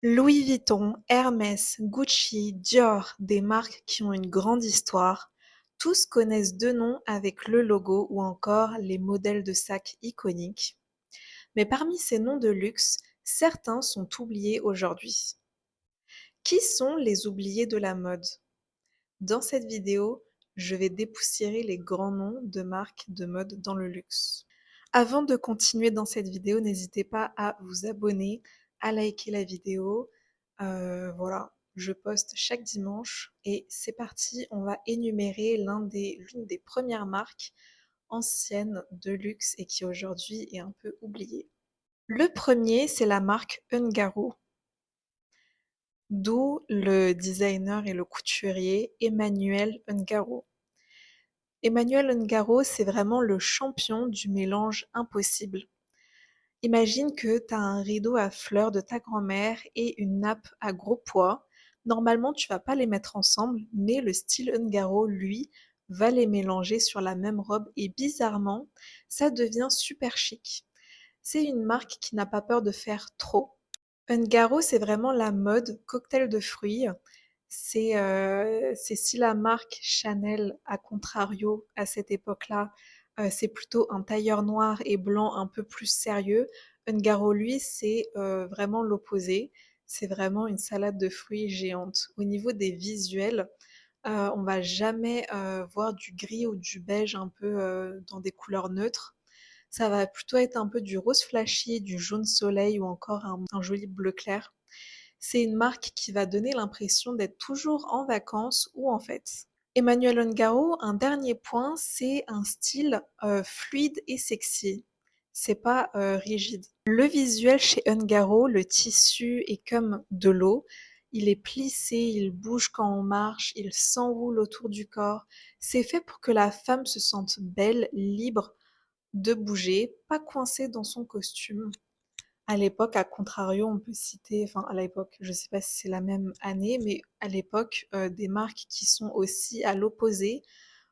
Louis Vuitton, Hermès, Gucci, Dior, des marques qui ont une grande histoire. Tous connaissent deux noms avec le logo ou encore les modèles de sacs iconiques. Mais parmi ces noms de luxe, certains sont oubliés aujourd'hui. Qui sont les oubliés de la mode? Dans cette vidéo, je vais dépoussiérer les grands noms de marques de mode dans le luxe. Avant de continuer dans cette vidéo, n'hésitez pas à vous abonner, à liker la vidéo. Voilà, je poste chaque dimanche et c'est parti, on va énumérer l'une des premières marques anciennes de luxe et qui aujourd'hui est un peu oubliée. Le premier, c'est la marque Ungaro, d'où le designer et le couturier Emmanuel Ungaro. Emmanuel Ungaro, c'est vraiment le champion du mélange impossible. Imagine que tu as un rideau à fleurs de ta grand-mère et une nappe à gros pois. Normalement, tu vas pas les mettre ensemble, mais le style Ungaro, lui, va les mélanger sur la même robe et bizarrement, ça devient super chic. C'est une marque qui n'a pas peur de faire trop. Ungaro, c'est vraiment la mode cocktail de fruits. C'est si la marque Chanel, à contrario, à cette époque-là, c'est plutôt un tailleur noir et blanc un peu plus sérieux. Ungaro, lui, c'est vraiment l'opposé. C'est vraiment une salade de fruits géante. Au niveau des visuels, on va jamais voir du gris ou du beige un peu dans des couleurs neutres. Ça va plutôt être un peu du rose flashy, du jaune soleil ou encore un joli bleu clair. C'est une marque qui va donner l'impression d'être toujours en vacances ou en fête. Emmanuel Ungaro, un dernier point, c'est un style fluide et sexy. C'est pas rigide. Le visuel chez Ungaro, le tissu est comme de l'eau. Il est plissé, il bouge quand on marche, il s'enroule autour du corps. C'est fait pour que la femme se sente belle, libre de bouger, pas coincée dans son costume. À l'époque, à contrario, on peut citer, enfin à l'époque, je sais pas si c'est la même année, mais à l'époque, des marques qui sont aussi à l'opposé.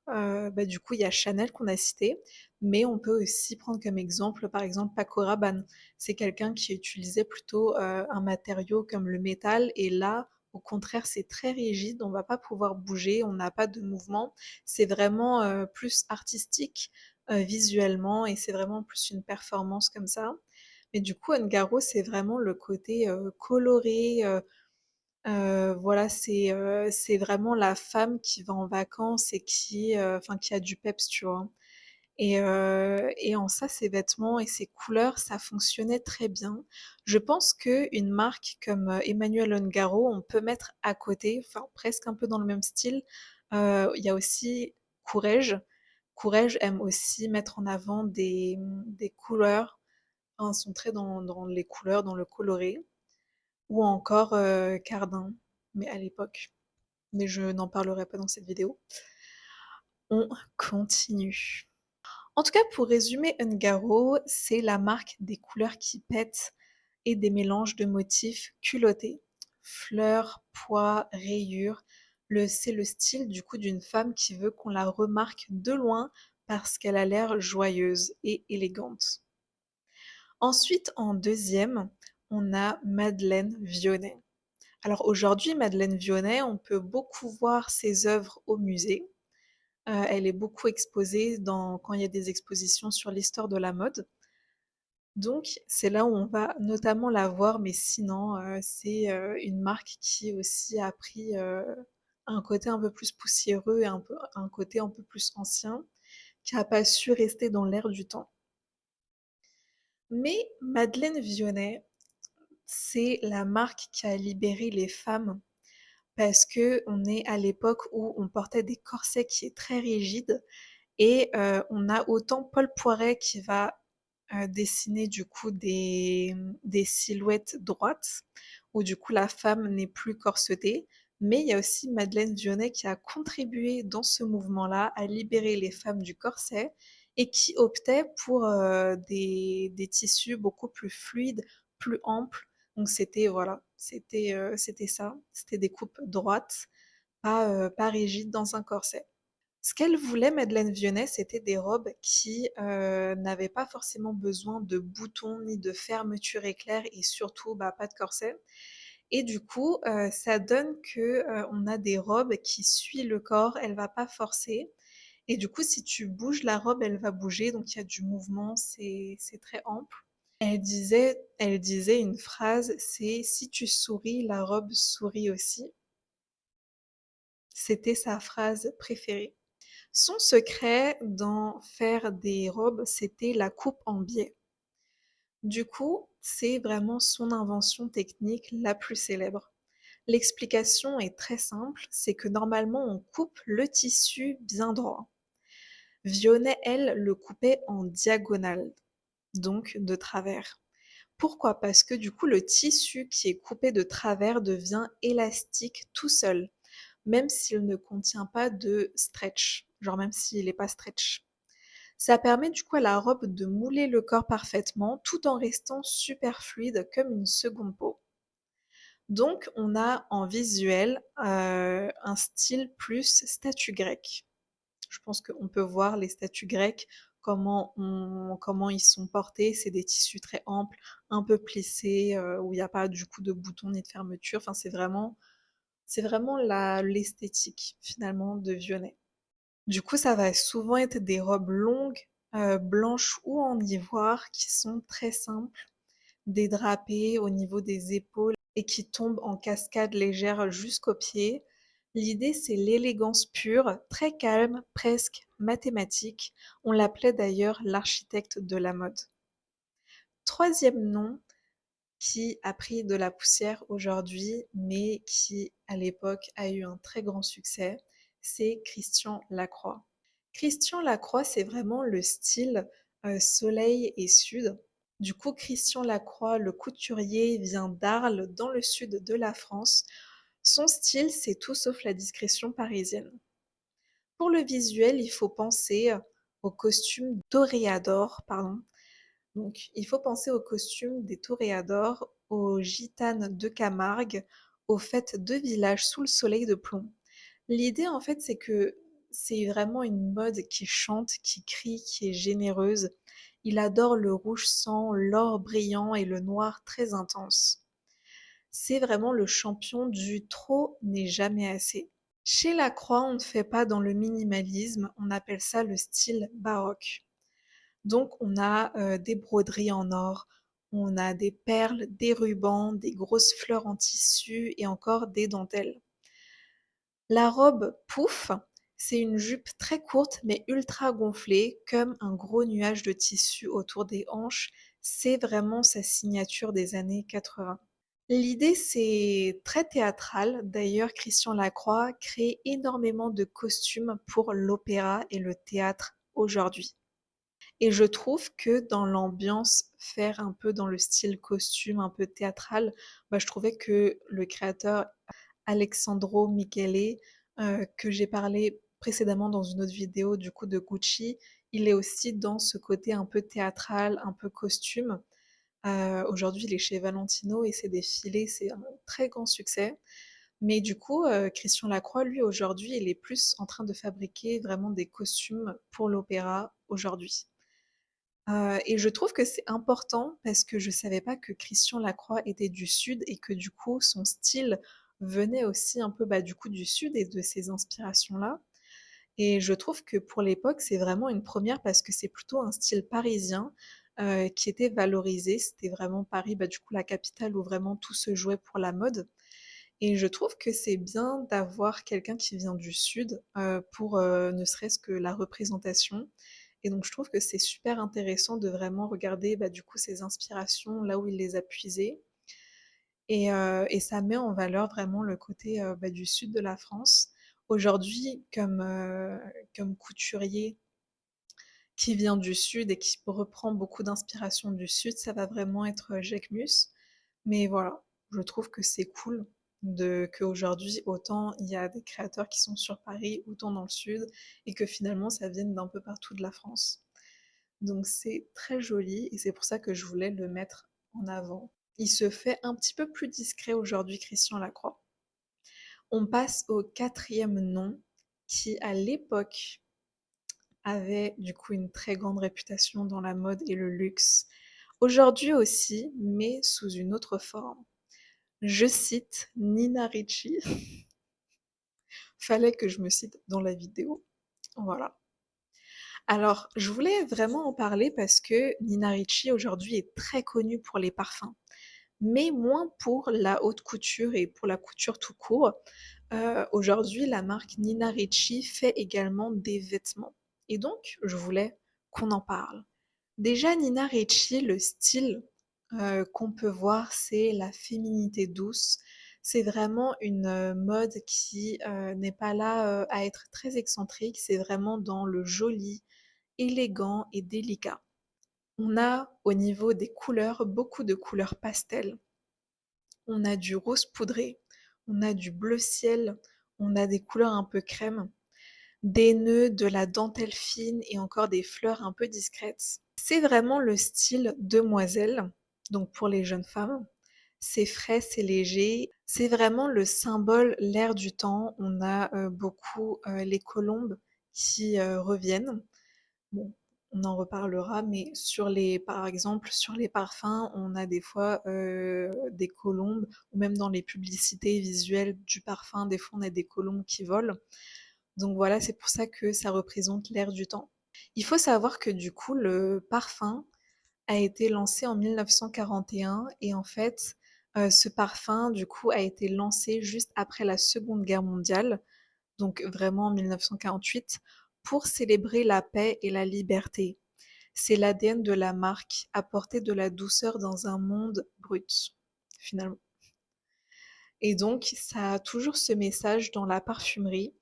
Bah, du coup, il y a Chanel qu'on a cité, mais on peut aussi prendre comme exemple, par exemple, Paco Rabanne. C'est quelqu'un qui utilisait plutôt un matériau comme le métal, et là, au contraire, c'est très rigide, on va pas pouvoir bouger, on n'a pas de mouvement. C'est vraiment plus artistique visuellement, et c'est vraiment plus une performance comme ça. Mais du coup, Ungaro, c'est vraiment le côté coloré. Voilà, c'est vraiment la femme qui va en vacances et enfin, qui a du peps, tu vois. Et en ça, ses vêtements et ses couleurs, ça fonctionnait très bien. Je pense qu'une marque comme Emmanuel Ungaro, on peut mettre à côté, enfin presque un peu dans le même style. Il y a aussi Courrèges. Courrèges aime aussi mettre en avant des couleurs, enfin, sont très dans les couleurs, dans le coloré. Ou encore Cardin, mais à l'époque. Mais je n'en parlerai pas dans cette vidéo. On continue. En tout cas, pour résumer Ungaro, c'est la marque des couleurs qui pètent et des mélanges de motifs culottés. Fleurs, pois, rayures. C'est le style du coup d'une femme qui veut qu'on la remarque de loin parce qu'elle a l'air joyeuse et élégante. Ensuite, en deuxième, on a Madeleine Vionnet. Alors aujourd'hui, Madeleine Vionnet, on peut beaucoup voir ses œuvres au musée. Elle est beaucoup exposée quand il y a des expositions sur l'histoire de la mode. Donc c'est là où on va notamment la voir, mais sinon c'est une marque qui aussi a pris un côté un peu plus poussiéreux et un côté un peu plus ancien, qui n'a pas su rester dans l'air du temps. Mais Madeleine Vionnet, c'est la marque qui a libéré les femmes parce que on est à l'époque où on portait des corsets qui est très rigides et on a autant Paul Poiret qui va dessiner du coup des silhouettes droites où du coup la femme n'est plus corsetée, mais il y a aussi Madeleine Vionnet qui a contribué dans ce mouvement-là à libérer les femmes du corset et qui optait pour des tissus beaucoup plus fluides, plus amples. Donc c'était voilà, c'était ça, c'était des coupes droites, pas rigides dans un corset. Ce qu'elle voulait, Madeleine Vionnet, c'était des robes qui n'avaient pas forcément besoin de boutons ni de fermeture éclair et surtout bah, pas de corset. et du coup, ça donne que, on a des robes qui suit le corps, elle va pas forcer et du coup, si tu bouges la robe, elle va bouger, donc il y a du mouvement, c'est très ample. Elle disait une phrase, c'est: «Si tu souris, la robe sourit aussi». C'était sa phrase préférée. Son secret dans faire des robes, c'était la coupe en biais. Du coup, c'est vraiment son invention technique la plus célèbre. L'explication est très simple, c'est que normalement on coupe le tissu bien droit. Vionnet, elle, le coupait en diagonale, donc de travers. Pourquoi? Parce que du coup, le tissu qui est coupé de travers devient élastique tout seul, même s'il ne contient pas de stretch, genre même s'il n'est pas stretch. Ça permet du coup à la robe de mouler le corps parfaitement tout en restant super fluide comme une seconde peau. Donc on a en visuel un style plus statue grecque. Je pense qu'on peut voir les statues grecques, comment ils sont portés. C'est des tissus très amples, un peu plissés, où il n'y a pas du coup de boutons ni de fermeture. Enfin, c'est vraiment l'esthétique finalement de Vionnet. Du coup, ça va souvent être des robes longues, blanches ou en ivoire, qui sont très simples, dédrapées au niveau des épaules et qui tombent en cascade légère jusqu'aux pieds. L'idée, c'est l'élégance pure, très calme, presque mathématique. On l'appelait d'ailleurs l'architecte de la mode. Troisième nom qui a pris de la poussière aujourd'hui, mais qui à l'époque a eu un très grand succès, c'est Christian Lacroix. Christian Lacroix, c'est vraiment le style soleil et sud. Du coup, Christian Lacroix, le couturier, vient d'Arles, dans le sud de la France. Son style, c'est tout sauf la discrétion parisienne. Pour le visuel, il faut penser au costume toréador, pardon. Donc, il faut penser au costume des toréadors, aux gitanes de Camargue, aux fêtes de village sous le soleil de plomb. L'idée, en fait, c'est que c'est vraiment une mode qui chante, qui crie, qui est généreuse. Il adore le rouge sang, l'or brillant et le noir très intense. C'est vraiment le champion du trop n'est jamais assez. Chez Lacroix, on ne fait pas dans le minimalisme, on appelle ça le style baroque. Donc on a des broderies en or, on a des perles, des rubans, des grosses fleurs en tissu et encore des dentelles. La robe pouf, c'est une jupe très courte mais ultra gonflée, comme un gros nuage de tissu autour des hanches. C'est vraiment sa signature des années 80. L'idée, c'est très théâtral. D'ailleurs, Christian Lacroix crée énormément de costumes pour l'opéra et le théâtre aujourd'hui. Et je trouve que dans l'ambiance, faire un peu dans le style costume, un peu théâtral, bah, je trouvais que le créateur Alexandro Michele, que j'ai parlé précédemment dans une autre vidéo du coup de Gucci, il est aussi dans ce côté un peu théâtral, un peu costume. Aujourd'hui, il est chez Valentino et ses défilés, c'est un très grand succès. Mais du coup, Christian Lacroix, lui, aujourd'hui, il est plus en train de fabriquer vraiment des costumes pour l'opéra aujourd'hui. Et je trouve que c'est important parce que je savais pas que Christian Lacroix était du sud et que du coup son style venait aussi un peu, bah, du coup du sud et de ces inspirations-là. Et je trouve que pour l'époque, c'est vraiment une première parce que c'est plutôt un style parisien, qui était valorisé. C'était vraiment Paris, bah, du coup la capitale où vraiment tout se jouait pour la mode. Et je trouve que c'est bien d'avoir quelqu'un qui vient du sud, pour, ne serait-ce que la représentation. Et donc je trouve que c'est super intéressant de vraiment regarder, bah, du coup ses inspirations, là où il les a puisées et ça met en valeur vraiment le côté, bah, du sud de la France. Aujourd'hui, comme couturier qui vient du sud et qui reprend beaucoup d'inspiration du sud, ça va vraiment être, Jacquemus. Mais voilà, je trouve que c'est cool qu'aujourd'hui, autant il y a des créateurs qui sont sur Paris, autant dans le sud, et que finalement ça vienne d'un peu partout de la France. Donc c'est très joli et c'est pour ça que je voulais le mettre en avant. Il se fait un petit peu plus discret aujourd'hui, Christian Lacroix. On passe au quatrième nom qui, à l'époque, avait du coup une très grande réputation dans la mode et le luxe. Aujourd'hui aussi, mais sous une autre forme. Je cite Nina Ricci, fallait que je me cite dans la vidéo, voilà. Alors, je voulais vraiment en parler parce que Nina Ricci aujourd'hui est très connue pour les parfums, mais moins pour la haute couture et pour la couture tout court. Aujourd'hui, la marque Nina Ricci fait également des vêtements et donc je voulais qu'on en parle. Déjà Nina Ricci, le style, qu'on peut voir, c'est la féminité douce. C'est vraiment une, mode qui, n'est pas là, à être très excentrique, c'est vraiment dans le joli, élégant et délicat. On a, au niveau des couleurs, beaucoup de couleurs pastel. On a du rose poudré, on a du bleu ciel, on a des couleurs un peu crème, des nœuds, de la dentelle fine et encore des fleurs un peu discrètes. C'est vraiment le style demoiselle, donc pour les jeunes femmes. C'est frais, c'est léger, c'est vraiment le symbole, l'air du temps. On a beaucoup les colombes qui reviennent. Bon, on en reparlera, mais par exemple, sur les parfums, on a des fois des colombes, ou même dans les publicités visuelles du parfum, des fois on a des colombes qui volent. Donc voilà, c'est pour ça que ça représente l'air du temps. Il faut savoir que du coup, le parfum a été lancé en 1941 et en fait, ce parfum, du coup, a été lancé juste après la Seconde Guerre mondiale, donc vraiment en 1948, pour célébrer la paix et la liberté. C'est l'ADN de la marque, apporter de la douceur dans un monde brut, finalement. Et donc, ça a toujours ce message dans la parfumerie.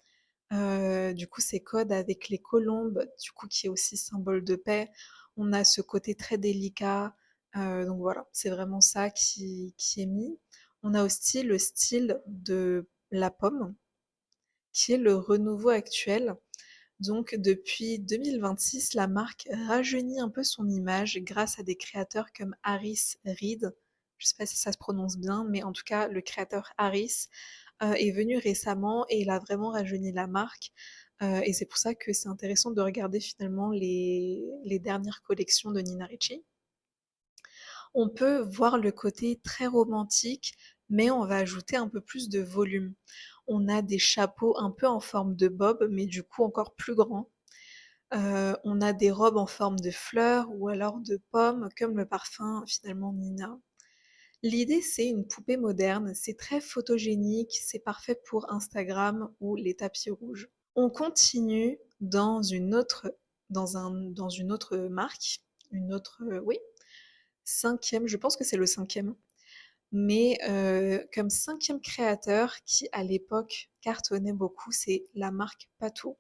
Du coup, c'est code avec les colombes, du coup, qui est aussi symbole de paix. On a ce côté très délicat. Donc voilà, c'est vraiment ça qui est mis. On a aussi le style de la pomme, qui est le renouveau actuel. Donc depuis 2026, la marque rajeunit un peu son image grâce à des créateurs comme Harris Reed. Je sais pas si ça se prononce bien, mais en tout cas, le créateur Harris est venu récemment et il a vraiment rajeuni la marque. Et c'est pour ça que c'est intéressant de regarder finalement les dernières collections de Nina Ricci. On peut voir le côté très romantique, mais on va ajouter un peu plus de volume. On a des chapeaux un peu en forme de bob, mais du coup encore plus grands. On a des robes en forme de fleurs ou alors de pommes, comme le parfum finalement Nina. L'idée, c'est une poupée moderne, c'est très photogénique, c'est parfait pour Instagram ou les tapis rouges. On continue dans une autre marque, oui, cinquième, je pense que c'est le cinquième, mais comme cinquième créateur qui à l'époque cartonnait beaucoup, c'est la marque Patou,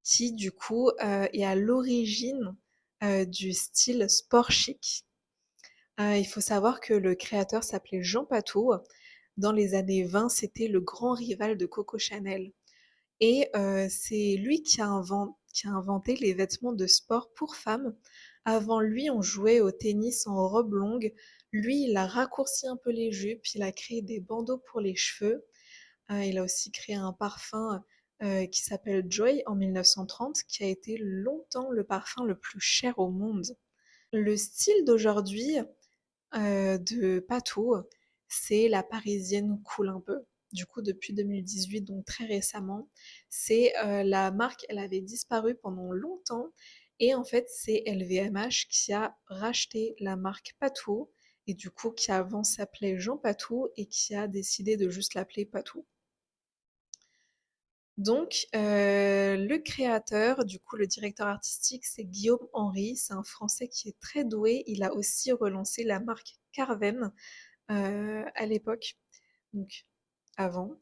qui du coup est à l'origine du style sport chic. Il faut savoir que le créateur s'appelait Jean Patou. Dans les années 20, c'était le grand rival de Coco Chanel. Et c'est lui qui a inventé les vêtements de sport pour femmes. Avant lui, on jouait au tennis en robe longue. Lui, il a raccourci un peu les jupes, il a créé des bandeaux pour les cheveux. Il a aussi créé un parfum qui s'appelle Joy en 1930, qui a été longtemps le parfum le plus cher au monde. Le style d'aujourd'hui, de Patou, c'est la parisienne cool un peu. Du coup, depuis 2018, donc très récemment, la marque, elle avait disparu pendant longtemps et en fait, c'est LVMH qui a racheté la marque Patou et du coup, qui avant s'appelait Jean Patou et qui a décidé de juste l'appeler Patou. Donc, le créateur, du coup, le directeur artistique, c'est Guillaume Henry. C'est un Français qui est très doué. Il a aussi relancé la marque Carven à l'époque, donc avant.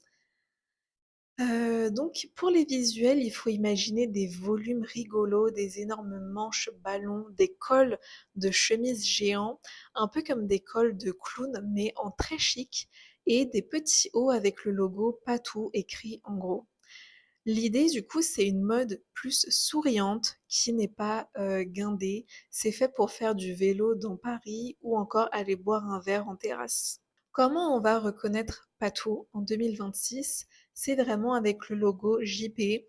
Donc pour les visuels, il faut imaginer des volumes rigolos, des énormes manches ballons, des cols de chemises géants, un peu comme des cols de clown, mais en très chic, et des petits hauts avec le logo Patou écrit en gros. L'idée, du coup, c'est une mode plus souriante qui n'est pas guindée. C'est fait pour faire du vélo dans Paris ou encore aller boire un verre en terrasse. Comment on va reconnaître Patou en 2026? C'est vraiment avec le logo JP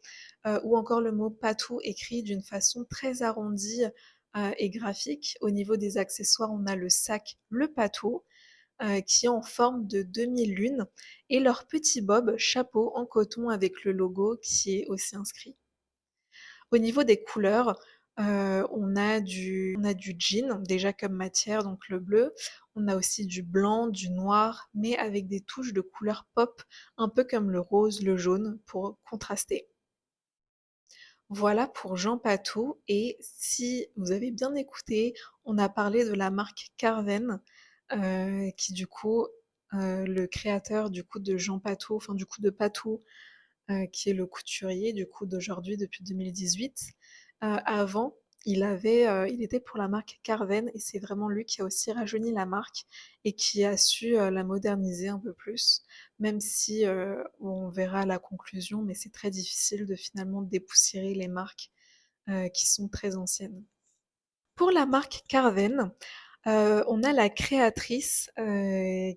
ou encore le mot Patou écrit d'une façon très arrondie et graphique. Au niveau des accessoires, on a le sac Le Patou. qui est en forme de demi-lune et leur petit bob chapeau en coton avec le logo qui est aussi inscrit. Au niveau des couleurs, on a du jean déjà comme matière, donc le bleu. On a aussi du blanc, du noir, mais avec des touches de couleurs pop, un peu comme le rose, le jaune, pour contraster. Voilà pour Jean Patou et si vous avez bien écouté, on a parlé de la marque Carven, qui du coup, le créateur du coup de Jean Patou, enfin du coup de Patou, qui est le couturier du coup d'aujourd'hui depuis 2018. Avant, il était pour la marque Carven et c'est vraiment lui qui a aussi rajeuni la marque et qui a su la moderniser un peu plus, même si on verra à la conclusion, mais c'est très difficile de finalement dépoussiérer les marques qui sont très anciennes. Pour la marque Carven, on a la créatrice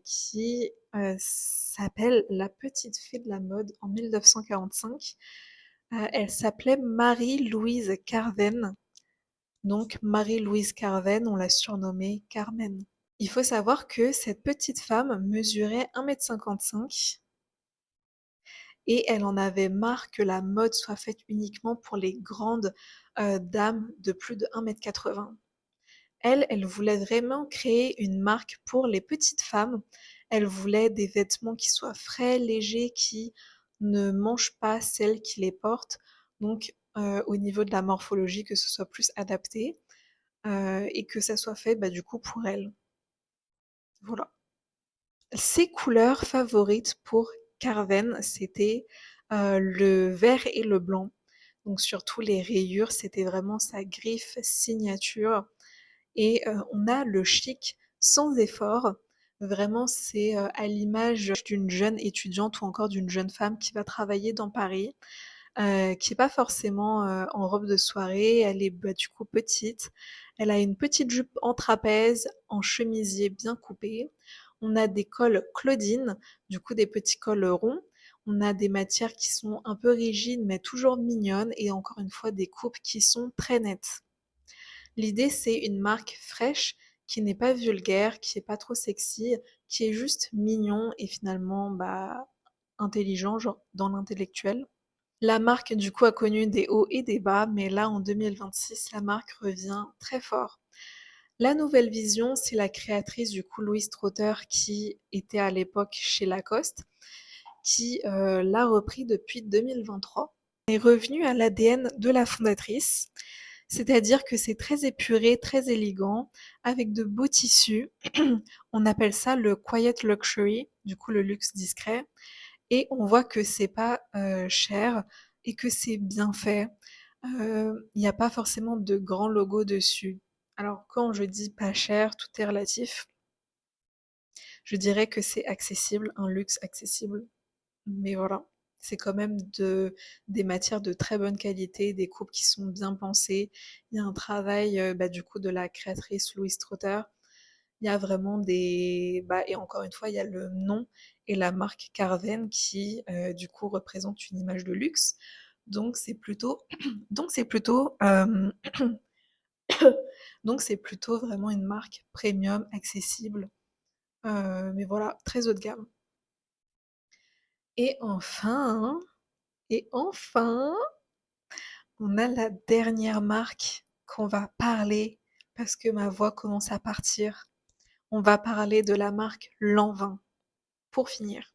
qui s'appelle la petite fée de la mode en 1945. Elle s'appelait Marie-Louise Carven. Donc Marie-Louise Carven, on l'a surnommée Carmen. Il faut savoir que cette petite femme mesurait 1,55 m et elle en avait marre que la mode soit faite uniquement pour les grandes dames de plus de 1,80 m. Elle voulait vraiment créer une marque pour les petites femmes. Elle voulait des vêtements qui soient frais, légers, qui ne mangent pas celles qui les portent. Donc, au niveau de la morphologie, que ce soit plus adapté et que ça soit fait bah, du coup pour elle. Voilà. Ses couleurs favorites pour Carven, c'était le vert et le blanc. Donc surtout les rayures, c'était vraiment sa griffe signature. Et on a le chic sans effort. Vraiment, c'est à l'image d'une jeune étudiante ou encore d'une jeune femme qui va travailler dans Paris, qui est pas forcément en robe de soirée. Elle est bah, du coup petite. Elle a une petite jupe en trapèze, en chemisier bien coupé. On a des cols Claudine, du coup des petits cols ronds. On a des matières qui sont un peu rigides mais toujours mignonnes et encore une fois des coupes qui sont très nettes. L'idée, c'est une marque fraîche, qui n'est pas vulgaire, qui est pas trop sexy, qui est juste mignon et finalement, bah, intelligent, genre dans l'intellectuel. La marque, du coup, a connu des hauts et des bas, mais là, en 2026, la marque revient très fort. La nouvelle vision, c'est la créatrice, du coup, Louise Trotter, qui était à l'époque chez Lacoste, qui l'a repris depuis 2023. Elle est revenue à l'ADN de la fondatrice. C'est-à-dire que c'est très épuré, très élégant, avec de beaux tissus. On appelle ça le quiet luxury, du coup le luxe discret. Et on voit que c'est pas cher et que c'est bien fait. Il n'y a pas forcément de grands logos dessus. Alors quand je dis pas cher, tout est relatif. Je dirais que c'est accessible, un luxe accessible. Mais voilà, c'est quand même des matières de très bonne qualité, des coupes qui sont bien pensées. Il y a un travail bah, du coup de la créatrice Louise Trotter. Il y a vraiment des... Bah, et encore une fois, il y a le nom et la marque Carven qui du coup représente une image de luxe. Donc c'est plutôt... Donc c'est plutôt... Donc c'est plutôt vraiment une marque premium, accessible. Mais voilà, très haut de gamme. Et enfin, et enfin, on a la dernière marque qu'on va parler parce que ma voix commence à partir. On va parler de la marque Lanvin pour finir.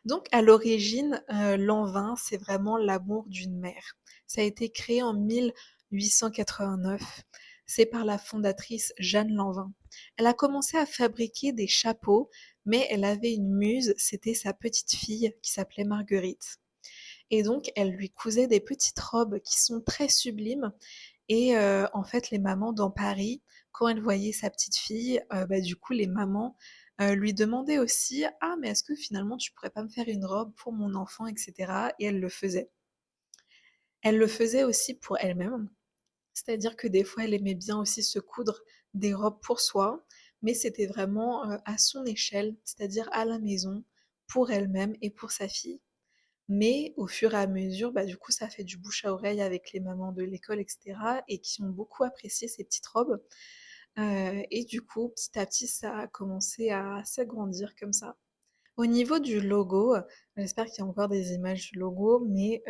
Donc à l'origine, Lanvin, c'est vraiment l'amour d'une mère. Ça a été créé en 1889. C'est par la fondatrice Jeanne Lanvin. Elle a commencé à fabriquer des chapeaux, mais elle avait une muse, c'était sa petite fille qui s'appelait Marguerite. Et donc, elle lui cousait des petites robes qui sont très sublimes. Et en fait, les mamans dans Paris, quand elles voyaient sa petite fille, bah, du coup, les mamans lui demandaient aussi: «Ah, mais est-ce que finalement tu pourrais pas me faire une robe pour mon enfant?» et cetera. Et elle le faisait. Elle le faisait aussi pour elle-même, c'est-à-dire que des fois, elle aimait bien aussi se coudre des robes pour soi, mais c'était vraiment à son échelle, c'est-à-dire à la maison, pour elle-même et pour sa fille. Mais au fur et à mesure, bah, du coup, ça fait du bouche à oreille avec les mamans de l'école et cetera et qui ont beaucoup apprécié ces petites robes. Et du coup, petit à petit, ça a commencé à s'agrandir comme ça. Au niveau du logo, j'espère qu'il y a encore des images du logo, mais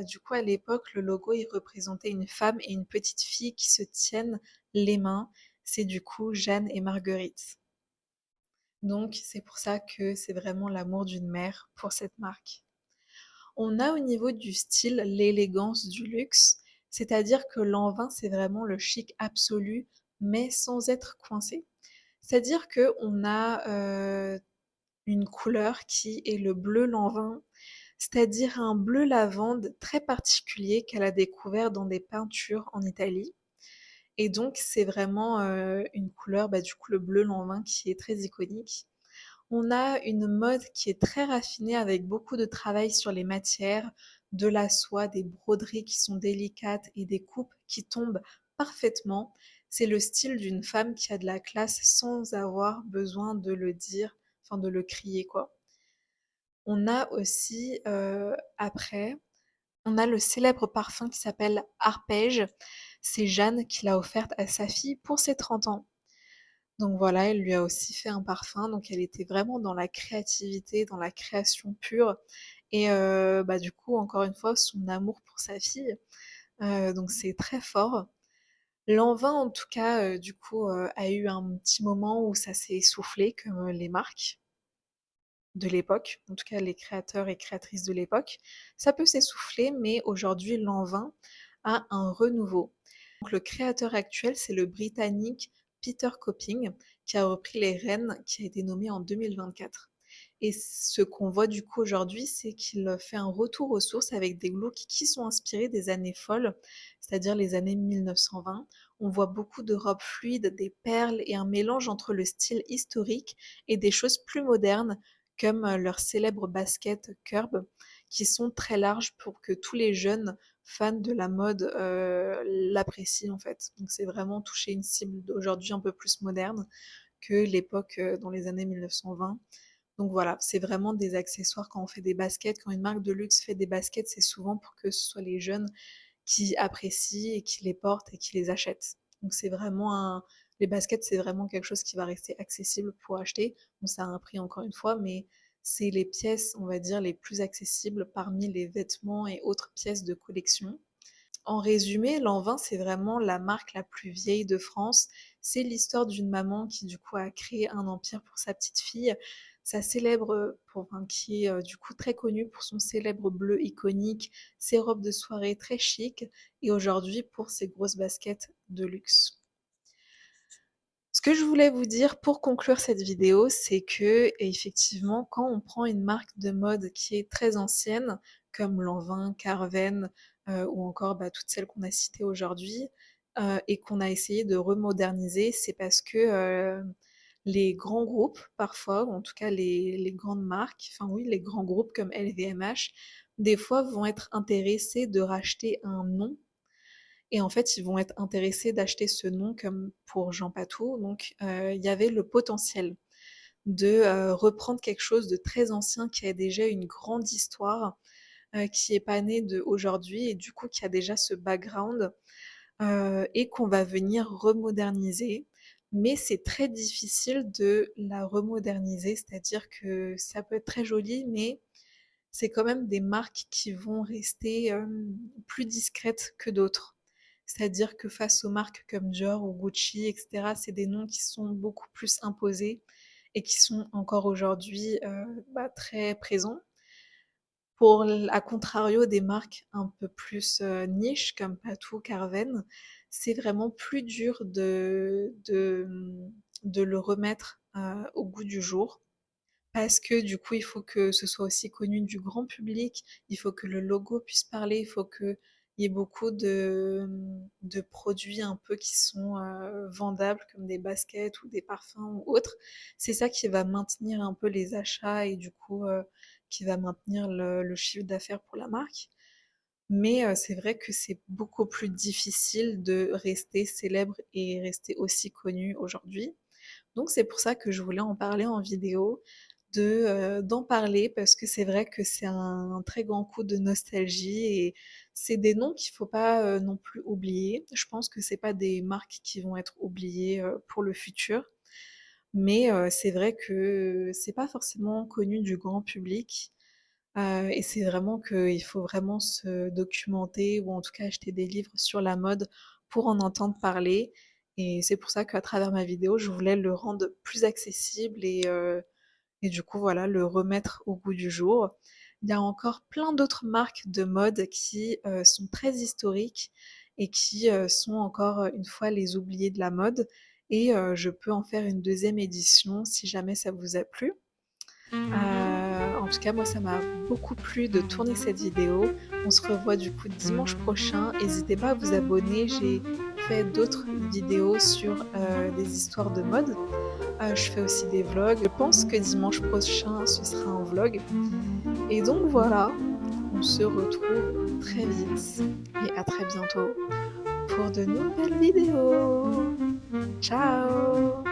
du coup, à l'époque, le logo, il représentait une femme et une petite fille qui se tiennent les mains. C'est du coup Jeanne et Marguerite. Donc, c'est pour ça que c'est vraiment l'amour d'une mère pour cette marque. On a au niveau du style l'élégance du luxe, c'est-à-dire que Lanvin, c'est vraiment le chic absolu, mais sans être coincé. C'est-à-dire que on a une couleur qui est le bleu Lanvin, c'est-à-dire un bleu lavande très particulier qu'elle a découvert dans des peintures en Italie. Et donc, c'est vraiment une couleur, bah, du coup, le bleu Lanvin qui est très iconique. On a une mode qui est très raffinée avec beaucoup de travail sur les matières, de la soie, des broderies qui sont délicates et des coupes qui tombent parfaitement. C'est le style d'une femme qui a de la classe sans avoir besoin de le dire, enfin de le crier quoi. On a aussi après, on a le célèbre parfum qui s'appelle Arpège. C'est Jeanne qui l'a offerte à sa fille pour ses 30 ans. Donc voilà, elle lui a aussi fait un parfum, donc elle était vraiment dans la créativité, dans la création pure et bah, du coup, encore une fois, son amour pour sa fille, donc c'est très fort. Lanvin, en tout cas, du coup, a eu un petit moment où ça s'est essoufflé comme, les marques de l'époque, en tout cas les créateurs et créatrices de l'époque. Ça peut s'essouffler, mais aujourd'hui, Lanvin a un renouveau. Donc le créateur actuel, c'est le Britannique Peter Copping, qui a repris les rênes, qui a été nommé en 2024. Et ce qu'on voit du coup aujourd'hui, c'est qu'il fait un retour aux sources avec des looks qui sont inspirés des années folles, c'est-à-dire les années 1920. On voit beaucoup de robes fluides, des perles et un mélange entre le style historique et des choses plus modernes comme leurs célèbres baskets Curb, qui sont très larges pour que tous les jeunes fans de la mode l'apprécient en fait. Donc c'est vraiment toucher une cible d'aujourd'hui un peu plus moderne que l'époque dans les années 1920. Donc voilà, c'est vraiment des accessoires quand on fait des baskets, quand une marque de luxe fait des baskets, c'est souvent pour que ce soit les jeunes qui apprécient et qui les portent et qui les achètent. Donc c'est vraiment un... Les baskets, c'est vraiment quelque chose qui va rester accessible pour acheter. Bon, ça a un prix encore une fois, mais c'est les pièces, on va dire, les plus accessibles parmi les vêtements et autres pièces de collection. En résumé, Lanvin, c'est vraiment la marque la plus vieille de France. C'est l'histoire d'une maman qui, du coup, a créé un empire pour sa petite fille. Sa célèbre, enfin, qui est du coup très connue pour son célèbre bleu iconique, ses robes de soirée très chic, et aujourd'hui pour ses grosses baskets de luxe. Ce que je voulais vous dire pour conclure cette vidéo, c'est que effectivement, quand on prend une marque de mode qui est très ancienne, comme Lanvin, Carven, ou encore bah, toutes celles qu'on a citées aujourd'hui, et qu'on a essayé de remoderniser, c'est parce que les grands groupes, parfois, ou en tout cas les grandes marques, enfin oui, les grands groupes comme LVMH, des fois vont être intéressés de racheter un nom et en fait, ils vont être intéressés d'acheter ce nom comme pour Jean Patou. Donc, il y avait le potentiel de reprendre quelque chose de très ancien qui a déjà une grande histoire, qui est pas né d'aujourd'hui et du coup qui a déjà ce background et qu'on va venir remoderniser. Mais c'est très difficile de la remoderniser, c'est-à-dire que ça peut être très joli, mais c'est quand même des marques qui vont rester plus discrètes que d'autres. C'est-à-dire que face aux marques comme Dior ou Gucci, etc., c'est des noms qui sont beaucoup plus imposés et qui sont encore aujourd'hui bah, très présents. Pour, à contrario des marques un peu plus niche comme Patou, Carven, c'est vraiment plus dur de le remettre au goût du jour parce que du coup, il faut que ce soit aussi connu du grand public, il faut que le logo puisse parler, il faut qu'il y ait beaucoup de produits un peu qui sont vendables, comme des baskets ou des parfums ou autres. C'est ça qui va maintenir un peu les achats et du coup, qui va maintenir le chiffre d'affaires pour la marque. Mais c'est vrai que c'est beaucoup plus difficile de rester célèbre et rester aussi connu aujourd'hui. Donc c'est pour ça que je voulais en parler en vidéo, d'en parler parce que c'est vrai que c'est un très grand coup de nostalgie et c'est des noms qu'il faut pas, non plus oublier. Je pense que c'est pas des marques qui vont être oubliées, pour le futur, mais c'est vrai que c'est pas forcément connu du grand public, et c'est vraiment qu'il faut vraiment se documenter ou en tout cas acheter des livres sur la mode pour en entendre parler et c'est pour ça qu'à travers ma vidéo, je voulais le rendre plus accessible et du coup, voilà, le remettre au goût du jour. Il y a encore plein d'autres marques de mode qui, sont très historiques et qui, sont encore, une fois les oubliées de la mode et je peux en faire une deuxième édition si jamais ça vous a plu. En tout cas, moi, ça m'a beaucoup plu de tourner cette vidéo. On se revoit du coup dimanche prochain. N'hésitez pas à vous abonner, j'ai fait d'autres vidéos sur, des histoires de mode. Je fais aussi des vlogs. Je pense que dimanche prochain, ce sera un vlog et donc voilà, on se retrouve très vite et à très bientôt pour de nouvelles vidéos. Ciao!